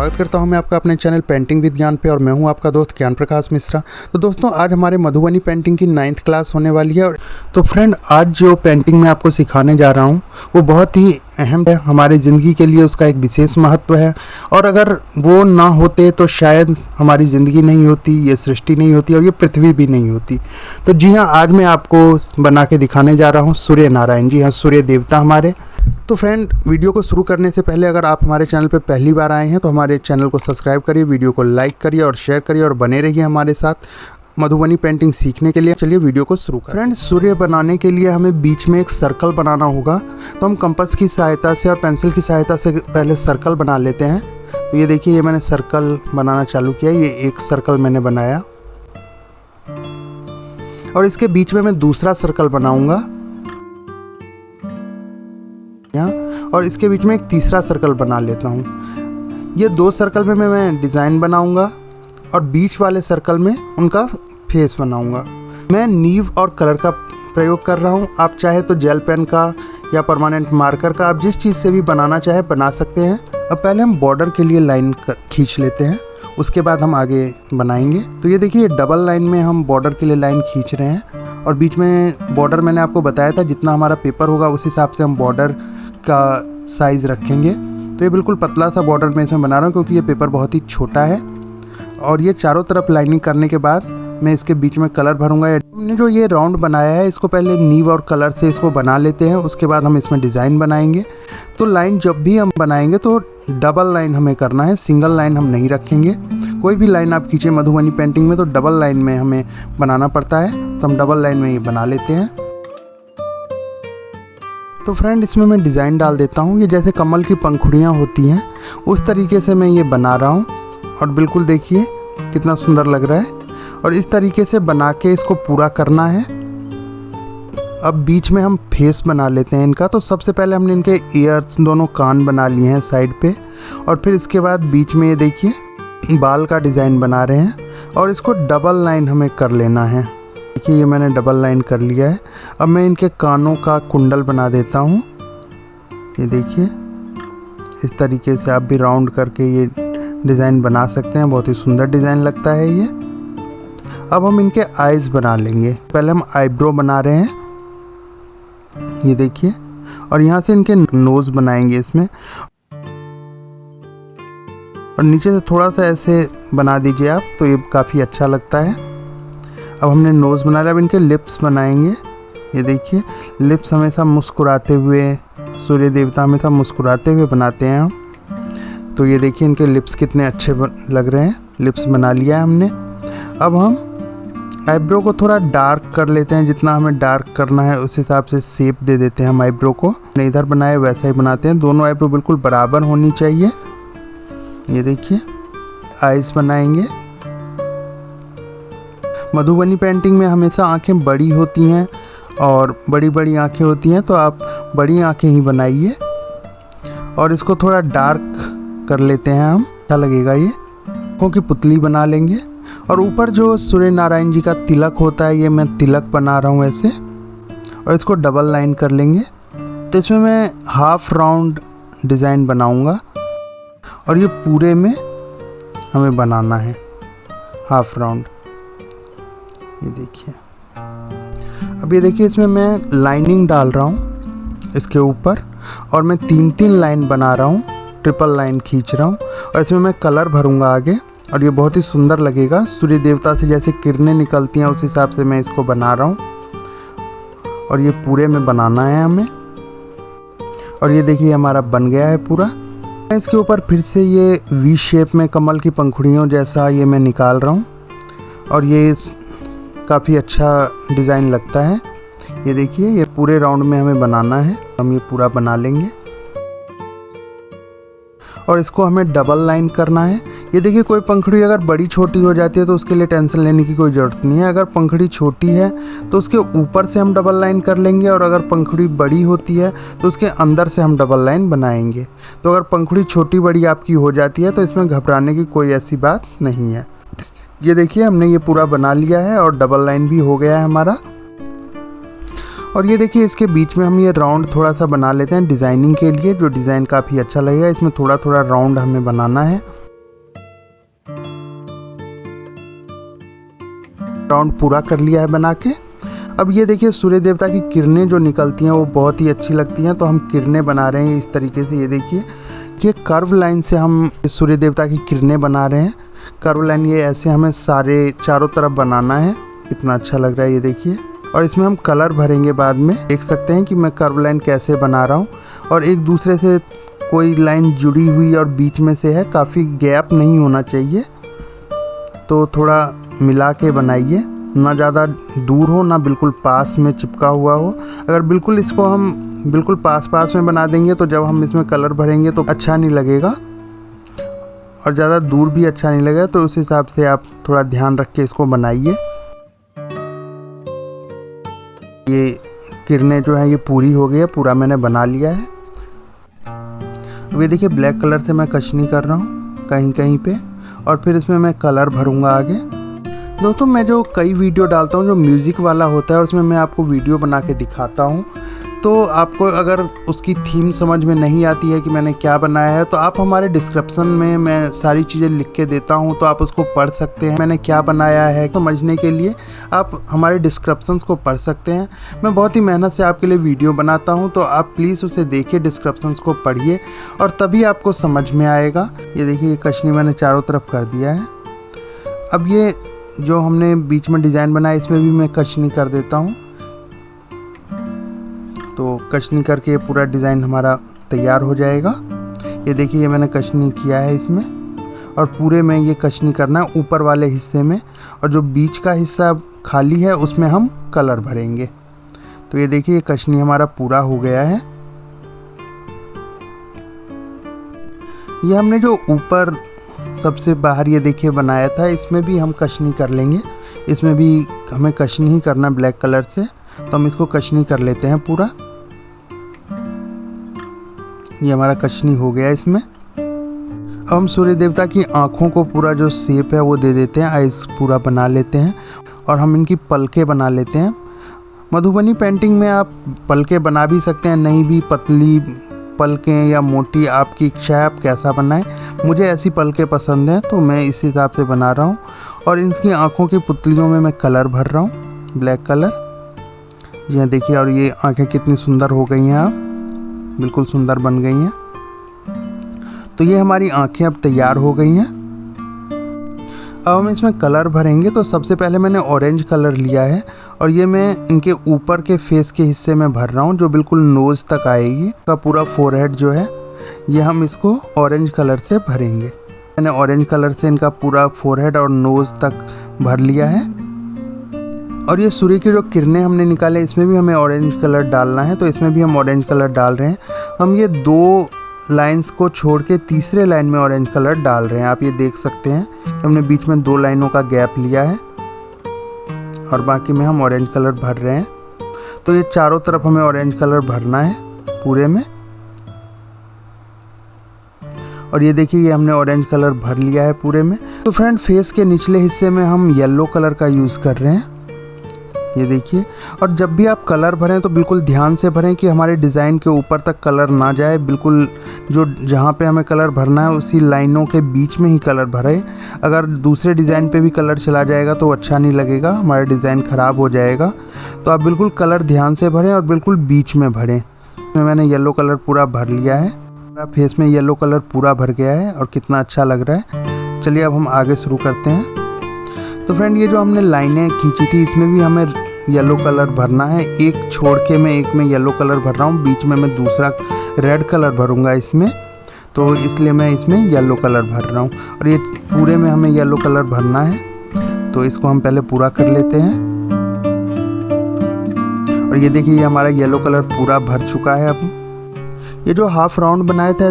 स्वागत करता हूं मैं आपका अपने चैनल पेंटिंग विद ज्ञान पे और मैं हूं आपका दोस्त ज्ञान प्रकाश मिश्रा। तो दोस्तों आज हमारे मधुबनी पेंटिंग की 9th क्लास होने वाली है। तो फ्रेंड आज जो पेंटिंग मैं आपको सिखाने जा रहा हूं वो बहुत ही अहम है हमारी ज़िंदगी के लिए, उसका एक विशेष महत्व है और अगर वो ना होते तो शायद हमारी ज़िंदगी नहीं होती, ये सृष्टि नहीं होती और ये पृथ्वी भी नहीं होती। तो जी हाँ, आज मैं आपको बना के दिखाने जा रहा हूँ सूर्य नारायण। जी हाँ, सूर्य देवता हमारे। तो फ्रेंड वीडियो को शुरू करने से पहले अगर आप हमारे चैनल पर पहली बार आए हैं तो हमारे चैनल को सब्सक्राइब करिए, वीडियो को लाइक करिए और शेयर करिए और बने रहिए हमारे साथ मधुबनी पेंटिंग सीखने के लिए। चलिए वीडियो को शुरू करें। फ्रेंड सूर्य बनाने के लिए हमें बीच में एक सर्कल बनाना होगा, तो हम कंपास की सहायता से और पेंसिल की सहायता से पहले सर्कल बना लेते हैं। तो ये देखिए, ये मैंने सर्कल बनाना चालू किया। ये एक सर्कल मैंने बनाया और इसके बीच में मैं दूसरा सर्कल बनाऊंगा और इसके बीच में एक तीसरा सर्कल बना लेता हूँ। ये दो सर्कल में मैं डिज़ाइन बनाऊंगा और बीच वाले सर्कल में उनका फेस बनाऊंगा। मैं नीव और कलर का प्रयोग कर रहा हूँ। आप चाहे तो जेल पेन का या परमानेंट मार्कर का, आप जिस चीज़ से भी बनाना चाहे बना सकते हैं। अब पहले हम बॉर्डर के लिए लाइन खींच लेते हैं, उसके बाद हम आगे बनाएंगे। तो ये देखिए, डबल लाइन में हम बॉर्डर के लिए लाइन खींच रहे हैं और बीच में बॉर्डर मैंने आपको बताया था जितना हमारा पेपर होगा उस हिसाब से हम बॉर्डर का साइज़ रखेंगे। तो ये बिल्कुल पतला सा बॉर्डर मैं इसमें बना रहा हूँ क्योंकि ये पेपर बहुत ही छोटा है। और ये चारों तरफ लाइनिंग करने के बाद मैं इसके बीच में कलर भरूंगा। हमने जो ये राउंड बनाया है इसको पहले नीव और कलर से इसको बना लेते हैं, उसके बाद हम इसमें डिज़ाइन बनाएंगे। तो लाइन जब भी हम बनाएंगे तो डबल लाइन हमें करना है, सिंगल लाइन हम नहीं रखेंगे। कोई भी लाइन आप खींचे मधुबनी पेंटिंग में तो डबल लाइन में हमें बनाना पड़ता है, तो हम डबल लाइन में ये बना लेते हैं। तो फ्रेंड इसमें मैं डिज़ाइन डाल देता हूँ। ये जैसे कमल की पंखुड़ियाँ होती हैं उस तरीके से मैं ये बना रहा हूँ और बिल्कुल देखिए कितना सुंदर लग रहा है। और इस तरीके से बना के इसको पूरा करना है। अब बीच में हम फेस बना लेते हैं इनका। तो सबसे पहले हमने इनके ईयर्स, दोनों कान बना लिए हैं साइड पे और फिर इसके बाद बीच में ये देखिए बाल का डिज़ाइन बना रहे हैं और इसको डबल लाइन हमें कर लेना है। देखिए ये मैंने डबल लाइन कर लिया है। अब मैं इनके कानों का कुंडल बना देता हूँ। ये देखिए इस तरीके से आप भी राउंड करके ये डिज़ाइन बना सकते हैं, बहुत ही सुंदर डिज़ाइन लगता है ये। अब हम इनके आईज बना लेंगे। पहले हम आईब्रो बना रहे हैं, ये देखिए, और यहाँ से इनके नोज़ बनाएंगे इसमें और नीचे से थोड़ा सा ऐसे बना दीजिए आप, तो ये काफ़ी अच्छा लगता है। अब हमने नोज़ बना लिया, अब इनके लिप्स बनाएंगे। ये देखिए लिप्स हमेशा मुस्कुराते हुए, सूर्य देवता हमेशा मुस्कुराते हुए बनाते हैं हम। तो ये देखिए इनके लिप्स कितने अच्छे लग रहे हैं। लिप्स बना लिया है हमने। अब हम आईब्रो को थोड़ा डार्क कर लेते हैं, जितना हमें डार्क करना है उस हिसाब से शेप दे देते हैं हम आईब्रो को। हमने इधर बनाए वैसा ही बनाते हैं, दोनों आईब्रो बिल्कुल बराबर होनी चाहिए। ये देखिए आईज बनाएंगे। मधुबनी पेंटिंग में हमेशा आंखें बड़ी होती हैं और बड़ी बड़ी आंखें होती हैं, तो आप बड़ी आंखें ही बनाइए और इसको थोड़ा डार्क कर लेते हैं हम, अच्छा लगेगा ये। आंखों की पुतली बना लेंगे और ऊपर जो सूर्य नारायण जी का तिलक होता है, ये मैं तिलक बना रहा हूँ ऐसे, और इसको डबल लाइन कर लेंगे। तो इसमें मैं हाफ राउंड डिज़ाइन बनाऊँगा और ये पूरे में हमें बनाना है हाफ राउंड। ये देखिए, अब ये देखिए इसमें मैं लाइनिंग डाल रहा हूँ इसके ऊपर और मैं 3-3 लाइन बना रहा हूँ, ट्रिपल लाइन खींच रहा हूँ और इसमें मैं कलर भरूंगा आगे और ये बहुत ही सुंदर लगेगा। सूर्य देवता से जैसे किरणें निकलती हैं उस हिसाब से मैं इसको बना रहा हूँ और ये पूरे में बनाना है हमें। और ये देखिए हमारा बन गया है पूरा। मैं इसके ऊपर फिर से ये वी शेप में कमल की पंखुड़ियों जैसा ये मैं निकाल रहा हूँ और ये काफ़ी अच्छा डिज़ाइन लगता है। ये देखिए ये पूरे राउंड में हमें बनाना है, हम ये पूरा बना लेंगे और इसको हमें डबल लाइन करना है। ये देखिए कोई पंखुड़ी अगर बड़ी छोटी हो जाती है तो उसके लिए टेंशन लेने की कोई ज़रूरत नहीं है। अगर पंखुड़ी छोटी है तो उसके ऊपर से हम डबल लाइन कर लेंगे और अगर पंखुड़ी बड़ी होती है तो उसके अंदर से हम डबल लाइन बनाएंगे। तो अगर पंखुड़ी छोटी बड़ी आपकी हो जाती है तो इसमें घबराने की कोई ऐसी बात नहीं है। ये देखिए हमने ये पूरा बना लिया है और डबल लाइन भी हो गया है हमारा। और ये देखिए इसके बीच में हम ये राउंड थोड़ा सा बना लेते हैं डिज़ाइनिंग के लिए, जो डिज़ाइन काफ़ी अच्छा लगेगा। इसमें थोड़ा थोड़ा राउंड हमें बनाना है। राउंड पूरा कर लिया है बना के। अब ये देखिए सूर्य देवता की किरणें जो निकलती हैं वो बहुत ही अच्छी लगती हैं, तो हम किरणें बना रहे हैं इस तरीके से। ये देखिए कि कर्व लाइन से हम सूर्य देवता की किरणें बना रहे हैं। कर्व लाइन ये ऐसे हमें सारे चारों तरफ बनाना है। कितना अच्छा लग रहा है ये देखिए। और इसमें हम कलर भरेंगे बाद में। देख सकते हैं कि मैं कर्व लाइन कैसे बना रहा हूँ, और एक दूसरे से कोई लाइन जुड़ी हुई और बीच में से है, काफ़ी गैप नहीं होना चाहिए, तो थोड़ा मिला के बनाइए, ना ज़्यादा दूर हो ना बिल्कुल पास में चिपका हुआ हो। अगर बिल्कुल इसको हम बिल्कुल पास पास में बना देंगे तो जब हम इसमें कलर भरेंगे तो अच्छा नहीं लगेगा, और ज़्यादा दूर भी अच्छा नहीं लगेगा। तो उस हिसाब से आप थोड़ा ध्यान रख के इसको बनाइए। ये किरणें जो है ये पूरी हो गई है, पूरा मैंने बना लिया है। अब ये देखिए ब्लैक कलर से मैं कशनी कर रहा हूँ कहीं कहीं पे, और फिर इसमें मैं कलर भरूंगा आगे। दोस्तों मैं जो कई वीडियो डालता हूँ जो म्यूज़िक वाला होता है, उसमें मैं आपको वीडियो बना के दिखाता हूँ, तो आपको अगर उसकी थीम समझ में नहीं आती है कि मैंने क्या बनाया है, तो आप हमारे डिस्क्रिप्शन में मैं सारी चीज़ें लिख के देता हूँ, तो आप उसको पढ़ सकते हैं। मैंने क्या बनाया है समझने के लिए आप हमारे डिस्क्रिप्शंस को पढ़ सकते हैं। मैं बहुत ही मेहनत से आपके लिए वीडियो बनाता हूँ, तो आप प्लीज़ उसे देखिए, डिस्क्रिप्शंस को पढ़िए, और तभी आपको समझ में आएगा। ये देखिए ये कशनी मैंने चारों तरफ कर दिया है। अब ये जो हमने बीच में डिज़ाइन बनाया इसमें भी मैं कशनी कर देता हूँ। तो कशनी करके ये पूरा डिज़ाइन हमारा तैयार हो जाएगा। ये देखिए ये मैंने कशनी किया है इसमें, और पूरे में ये कशनी करना है ऊपर वाले हिस्से में, और जो बीच का हिस्सा खाली है उसमें हम कलर भरेंगे। तो ये देखिए ये कशनी हमारा पूरा हो गया है। ये हमने जो ऊपर सबसे बाहर ये देखिए बनाया था, इसमें भी हम कशनी कर लेंगे। इसमें भी हमें कशनी ही करना ब्लैक कलर से, तो हम इसको कशनी कर लेते हैं पूरा। ये हमारा कशनी हो गया इसमें। अब हम सूर्य देवता की आँखों को पूरा जो शेप है वो दे देते हैं, आइज पूरा बना लेते हैं, और हम इनकी पलकें बना लेते हैं। मधुबनी पेंटिंग में आप पलकें बना भी सकते हैं, नहीं भी पतली पलकें या मोटी, आपकी इच्छा है आप कैसा बनाएं। मुझे ऐसी पलकें पसंद हैं तो मैं इस हिसाब से बना रहा हूँ। और इनकी आँखों की पुतलियों में मैं कलर भर रहा हूँ, ब्लैक कलर। जी हाँ देखिए, और ये आँखें कितनी सुंदर हो गई हैं, आप बिल्कुल सुंदर बन गई हैं। तो ये हमारी आँखें अब तैयार हो गई हैं। अब हम इसमें कलर भरेंगे। तो सबसे पहले मैंने ऑरेंज कलर लिया है, और ये मैं इनके ऊपर के फेस के हिस्से में भर रहा हूँ, जो बिल्कुल नोज़ तक आएगी। का पूरा फोरहेड जो है ये हम इसको ऑरेंज कलर से भरेंगे। मैंने ऑरेंज कलर से इनका पूरा फोरहेड और नोज़ तक भर लिया है। और ये सूर्य की जो किरणें हमने निकाले इसमें भी हमें ऑरेंज कलर डालना है, तो इसमें भी हम ऑरेंज कलर डाल रहे हैं। हम ये दो लाइंस को छोड़ के तीसरे लाइन में ऑरेंज कलर डाल रहे हैं। आप ये देख सकते हैं कि हमने बीच में 2 लाइनों का गैप लिया है, और बाकी में हम ऑरेंज कलर भर रहे हैं। तो ये चारों तरफ हमें ऑरेंज कलर भरना है पूरे में। और ये देखिए ये हमने ऑरेंज कलर भर लिया है पूरे में। तो फ्रेंड फेस के निचले हिस्से में हम येलो कलर का यूज़ कर रहे हैं, ये देखिए। और जब भी आप कलर भरें तो बिल्कुल ध्यान से भरें कि हमारे डिज़ाइन के ऊपर तक कलर ना जाए। बिल्कुल जो जहाँ पे हमें कलर भरना है उसी लाइनों के बीच में ही कलर भरें। अगर दूसरे डिज़ाइन पे भी कलर चला जाएगा तो अच्छा नहीं लगेगा, हमारा डिज़ाइन ख़राब हो जाएगा। तो आप बिल्कुल कलर ध्यान से भरें और बिल्कुल बीच में भरें। मैंने येलो कलर पूरा भर लिया है, मेरा फेस में येलो कलर पूरा भर गया है, और कितना अच्छा लग रहा है। चलिए अब हम आगे शुरू करते हैं। तो फ्रेंड ये जो हमने लाइनें खींची थी इसमें भी हमें येलो कलर भरना है। एक छोड़ के मैं एक में येलो कलर भर रहा हूँ, बीच में मैं दूसरा रेड कलर भरूँगा इसमें, तो इसलिए मैं इसमें येलो कलर भर रहा हूँ। और ये पूरे में हमें येलो कलर भरना है, तो इसको हम पहले पूरा कर लेते हैं। और ये देखिए ये हमारा येलो कलर पूरा भर चुका है। अब ये जो हाफ राउंड बनाया था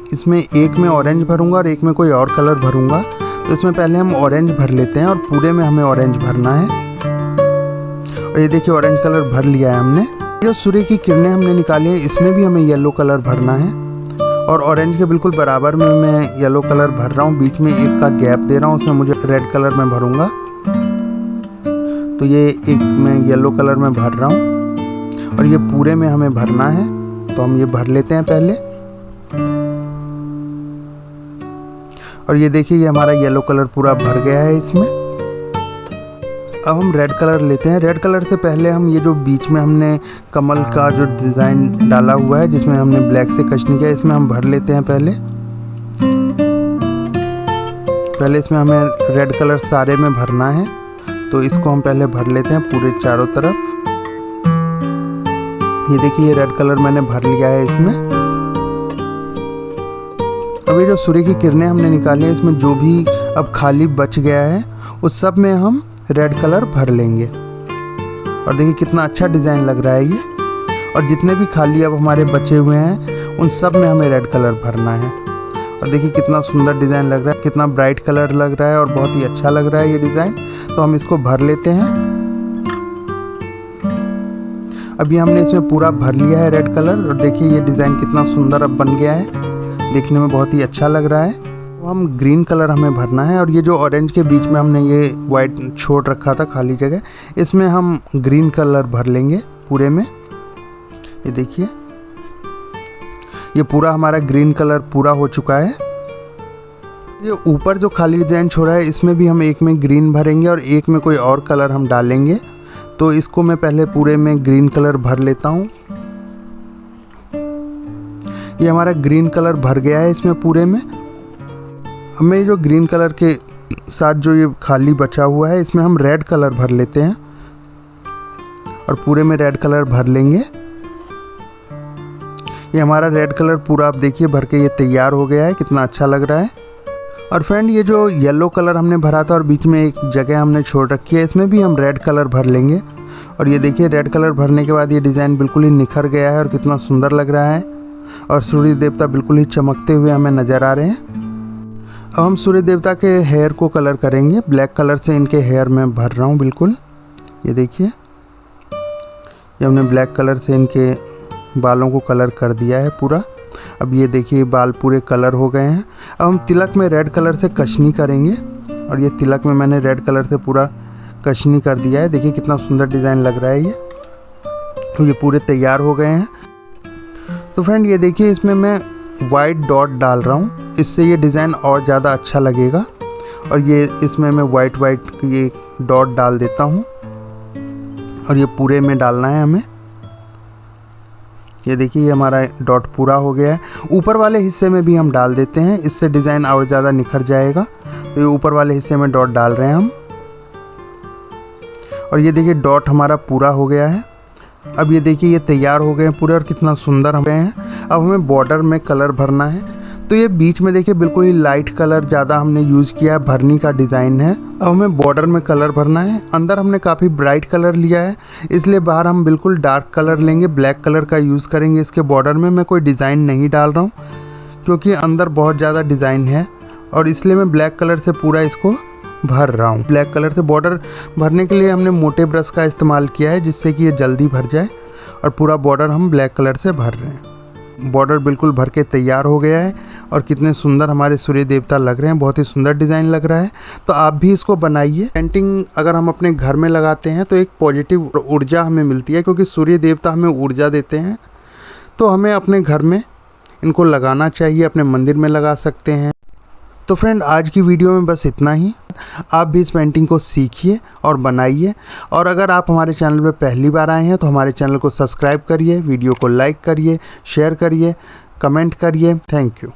इसमें एक में ऑरेंज भरूँगा और एक में कोई और कलर भरूँगा। तो इसमें पहले हम ऑरेंज भर लेते हैं, और पूरे में हमें ऑरेंज भरना है। और ये देखिए ऑरेंज कलर भर लिया है हमने। जो सूर्य की किरणें हमने निकाली है इसमें भी हमें येलो कलर भरना है, और ऑरेंज के बिल्कुल बराबर में मैं येलो कलर भर रहा हूँ। बीच में एक का गैप दे रहा हूँ, उसमें मुझे रेड कलर में भरूँगा। तो ये एक मैं येलो कलर में भर रहा हूँ, और ये पूरे में हमें भरना है, तो हम ये भर लेते हैं पहले। और ये देखिए ये हमारा येलो कलर पूरा भर गया है इसमें। अब हम रेड कलर लेते हैं। रेड कलर से पहले हम ये जो बीच में हमने कमल का जो डिज़ाइन डाला हुआ है, जिसमें हमने ब्लैक से कचनी किया, इसमें हम भर लेते हैं। पहले इसमें हमें रेड कलर सारे में भरना है, तो इसको हम पहले भर लेते हैं पूरे चारों तरफ। ये देखिए, ये रेड कलर मैंने भर लिया है इसमें। अब ये जो सूर्य की किरणें हमने निकाली हैं, इसमें जो भी अब खाली बच गया है उस सब में हम रेड कलर भर लेंगे। और देखिए कितना अच्छा डिज़ाइन लग रहा है ये। और जितने भी खाली अब हमारे बचे हुए हैं उन सब में हमें रेड कलर भरना है। और देखिए कितना सुंदर डिज़ाइन लग रहा है, कितना ब्राइट कलर लग रहा है और बहुत ही अच्छा लग रहा है ये डिज़ाइन। तो हम इसको भर लेते हैं। अभी हमने इसमें पूरा भर लिया है रेड कलर। और देखिए ये डिज़ाइन कितना सुंदर अब बन गया है, देखने में बहुत ही अच्छा लग रहा है। तो हम ग्रीन कलर हमें भरना है। और ये जो ऑरेंज के बीच में हमने ये वाइट छोड़ रखा था खाली जगह, इसमें हम ग्रीन कलर भर लेंगे पूरे में। ये देखिए, ये पूरा हमारा ग्रीन कलर पूरा हो चुका है। ये ऊपर जो खाली डिज़ाइन छोड़ा है, इसमें भी हम एक में ग्रीन भरेंगे और एक में कोई और कलर हम डालेंगे। तो इसको मैं पहले पूरे में ग्रीन कलर भर लेता हूँ। ये हमारा ग्रीन कलर भर गया है इसमें पूरे में। हमें जो ग्रीन कलर के साथ जो ये खाली बचा हुआ है, इसमें हम रेड कलर भर लेते हैं और पूरे में रेड कलर भर लेंगे। ये हमारा रेड कलर पूरा आप देखिए भर के ये तैयार हो गया है, कितना अच्छा लग रहा है। और फ्रेंड, ये जो येलो कलर हमने भरा था और बीच में एक जगह हमने छोड़ रखी है, इसमें भी हम रेड कलर भर लेंगे। और ये देखिए, रेड कलर भरने के बाद ये डिज़ाइन बिल्कुल ही निखर गया है और कितना सुंदर लग रहा है। और सूर्य देवता बिल्कुल ही चमकते हुए हमें नज़र आ रहे हैं। अब हम सूर्य देवता के हेयर को कलर करेंगे। ब्लैक कलर से इनके हेयर में भर रहा हूँ बिल्कुल। ये देखिए, ये हमने ब्लैक कलर से इनके बालों को कलर कर दिया है पूरा। अब ये देखिए, बाल पूरे कलर हो गए हैं। अब हम तिलक में रेड कलर से कशनी करेंगे। और ये तिलक में मैंने रेड कलर से पूरा कशनी कर दिया है। देखिए कितना सुंदर डिज़ाइन लग रहा है ये। तो ये पूरे तैयार हो गए हैं। तो फ्रेंड, ये देखिए, इसमें मैं वाइट डॉट डाल रहा हूँ, इससे ये डिज़ाइन और ज़्यादा अच्छा लगेगा। और ये इसमें मैं वाइट ये डॉट डाल देता हूँ और ये पूरे में डालना है हमें। ये देखिए, ये हमारा डॉट पूरा हो गया है। ऊपर वाले हिस्से में भी हम डाल देते हैं, इससे डिज़ाइन और ज़्यादा निखर जाएगा। तो ये ऊपर वाले हिस्से में डॉट डाल रहे हैं हम। और ये देखिए, डॉट हमारा पूरा हो गया है। अब ये देखिए, ये तैयार हो गए हैं पूरे और कितना सुंदर हो गए हैं। अब हमें बॉर्डर में कलर भरना है। तो ये बीच में देखिए बिल्कुल ही लाइट कलर ज़्यादा हमने यूज़ किया है, भरनी का डिज़ाइन है। अब हमें बॉर्डर में कलर भरना है। अंदर हमने काफ़ी ब्राइट कलर लिया है, इसलिए बाहर हम बिल्कुल डार्क कलर लेंगे, ब्लैक कलर का यूज़ करेंगे इसके बॉर्डर में। मैं कोई डिज़ाइन नहीं डाल रहा हूँ क्योंकि अंदर बहुत ज़्यादा डिज़ाइन है, और इसलिए मैं ब्लैक कलर से पूरा इसको भर रहा हूँ। ब्लैक कलर से बॉर्डर भरने के लिए हमने मोटे ब्रश का इस्तेमाल किया है, जिससे कि ये जल्दी भर जाए। और पूरा बॉर्डर हम ब्लैक कलर से भर रहे हैं। बॉर्डर बिल्कुल भर के तैयार हो गया है और कितने सुंदर हमारे सूर्य देवता लग रहे हैं, बहुत ही सुंदर डिज़ाइन लग रहा है। तो आप भी इसको बनाइए। पेंटिंग अगर हम अपने घर में लगाते हैं तो एक पॉजिटिव ऊर्जा हमें मिलती है, क्योंकि सूर्य देवता हमें ऊर्जा देते हैं। तो हमें अपने घर में इनको लगाना चाहिए, अपने मंदिर में लगा सकते हैं। तो फ्रेंड, आज की वीडियो में बस इतना ही। आप भी इस पेंटिंग को सीखिए और बनाइए। और अगर आप हमारे चैनल पर पहली बार आए हैं तो हमारे चैनल को सब्सक्राइब करिए, वीडियो को लाइक करिए, शेयर करिए, कमेंट करिए। Thank you.